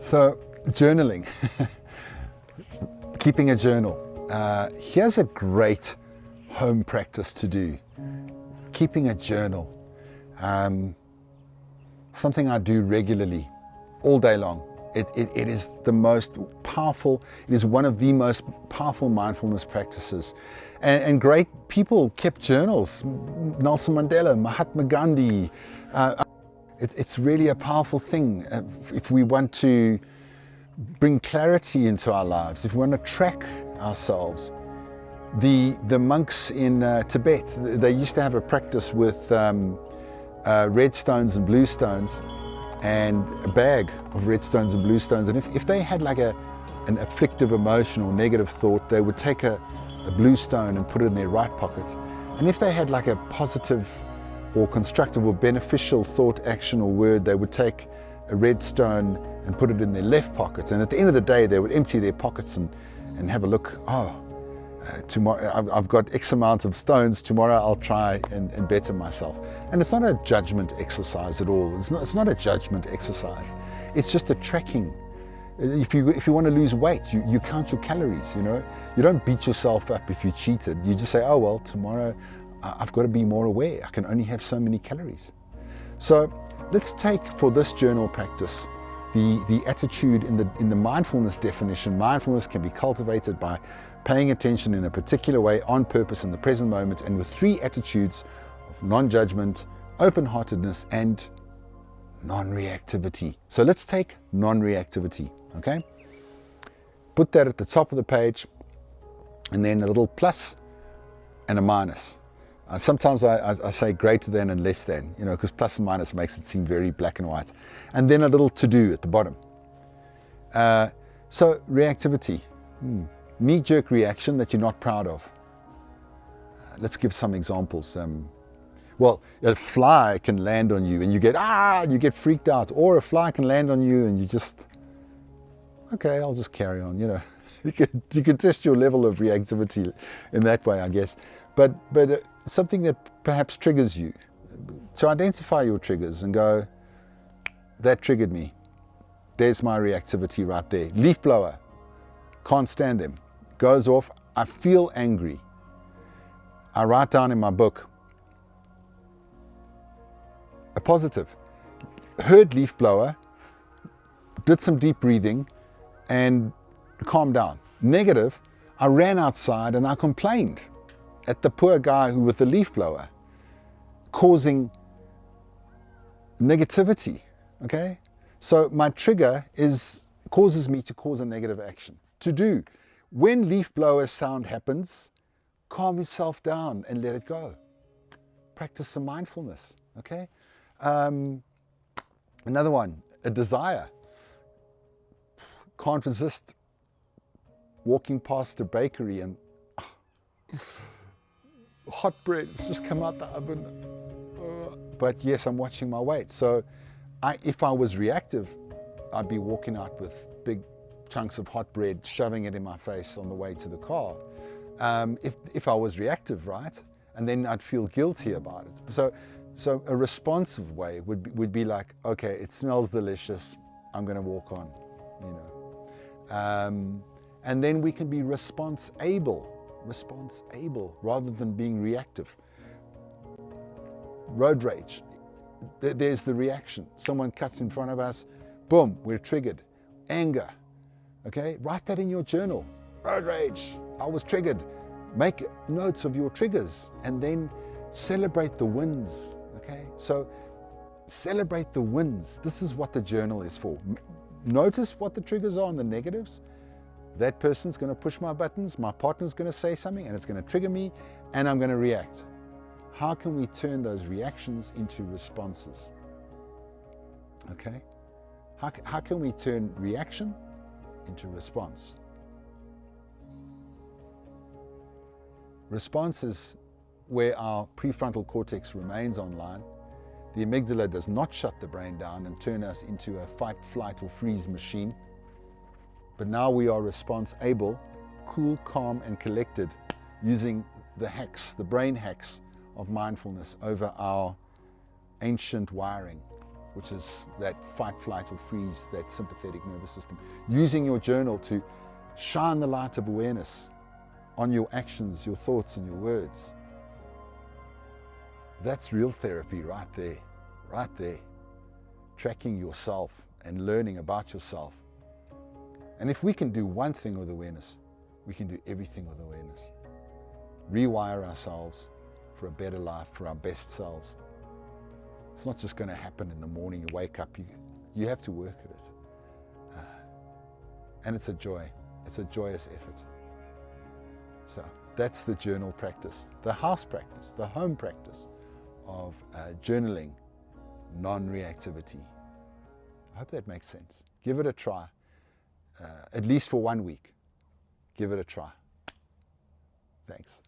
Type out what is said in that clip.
So, journaling, keeping a journal. Here's a great home practice to do. Keeping a journal. Something I do regularly, all day long. It is the most powerful, it is one of the most powerful mindfulness practices. And great people kept journals. Nelson Mandela, Mahatma Gandhi. It's really a powerful thing if we want to bring clarity into our lives, if we want to track ourselves. The monks in Tibet, they used to have a practice with red stones and blue stones, and a bag of red stones and blue stones. And if they had like an afflictive emotion or negative thought, they would take a blue stone and put it in their right pocket. And if they had like a positive or constructive or beneficial thought, action or word, they would take a red stone and put it in their left pocket. And at the end of the day, they would empty their pockets and have a look. Tomorrow I've got X amount of stones, tomorrow I'll try and better myself. And it's not a judgment exercise at all. It's not a judgment exercise. It's just a tracking. If you want to lose weight, you count your calories, you know. You don't beat yourself up if you cheated. You just say, oh well, tomorrow I've got to be more aware. I can only have so many calories. So let's take, for this journal practice, the attitude in the mindfulness definition. Mindfulness can be cultivated by paying attention in a particular way, on purpose, in the present moment, and with 3 attitudes of non-judgment, open-heartedness, and non-reactivity. So let's take non-reactivity, okay? Put that at the top of the page, and then a little plus and a minus. Sometimes I say greater than and less than, you know, because plus and minus makes it seem very black and white. And then a little to do at the bottom. So reactivity. Knee-jerk reaction that you're not proud of. Let's give some examples. Well, a fly can land on you and you get freaked out. Or a fly can land on you and you just, okay, I'll just carry on, you know. You can test your level of reactivity in that way, I guess. But something that perhaps triggers you. To identify your triggers and go, that triggered me. There's my reactivity right there. Leaf blower, can't stand them. Goes off, I feel angry. I write down in my book, a positive. Heard leaf blower, did some deep breathing and calmed down. Negative, I ran outside and I complained at the poor guy who with the leaf blower, causing negativity, okay? So my trigger causes me to cause a negative action. To do. When leaf blower sound happens, calm yourself down and let it go. Practice some mindfulness, okay? Another one, a desire. Can't resist walking past a bakery and hot bread has just come out the oven. But yes, I'm watching my weight. So if I was reactive, I'd be walking out with big chunks of hot bread, shoving it in my face on the way to the car. If I was reactive, right? And then I'd feel guilty about it. So a responsive way would be like, okay, it smells delicious, I'm going to walk on, you know. And then we can be response-able rather than being reactive. Road rage, there's the reaction. Someone cuts in front of us, boom, we're triggered. Anger, okay, write that in your journal. Road rage, I was triggered. Make notes of your triggers and then celebrate the wins, okay? So celebrate the wins. This is what the journal is for. Notice what the triggers are and the negatives. That person's going to push my buttons, my partner's going to say something and it's going to trigger me and I'm going to react. How can we turn those reactions into responses? Okay? How can we turn reaction into response? Response is where our prefrontal cortex remains online. The amygdala does not shut the brain down and turn us into a fight, flight or freeze machine. But now we are response able, cool, calm and collected, using the hacks, the brain hacks of mindfulness over our ancient wiring. which is that fight, flight, or freeze, that sympathetic nervous system. Using your journal to shine the light of awareness on your actions, your thoughts, and your words. That's real therapy right there, right there. Tracking yourself and learning about yourself. And if we can do one thing with awareness, we can do everything with awareness. Rewire ourselves for a better life, for our best selves. It's not just going to happen in the morning. You wake up, you have to work at it. And it's a joy. It's a joyous effort. So that's the journal practice, the house practice, the home practice of journaling, non-reactivity. I hope that makes sense. Give it a try, at least for 1 week. Give it a try. Thanks.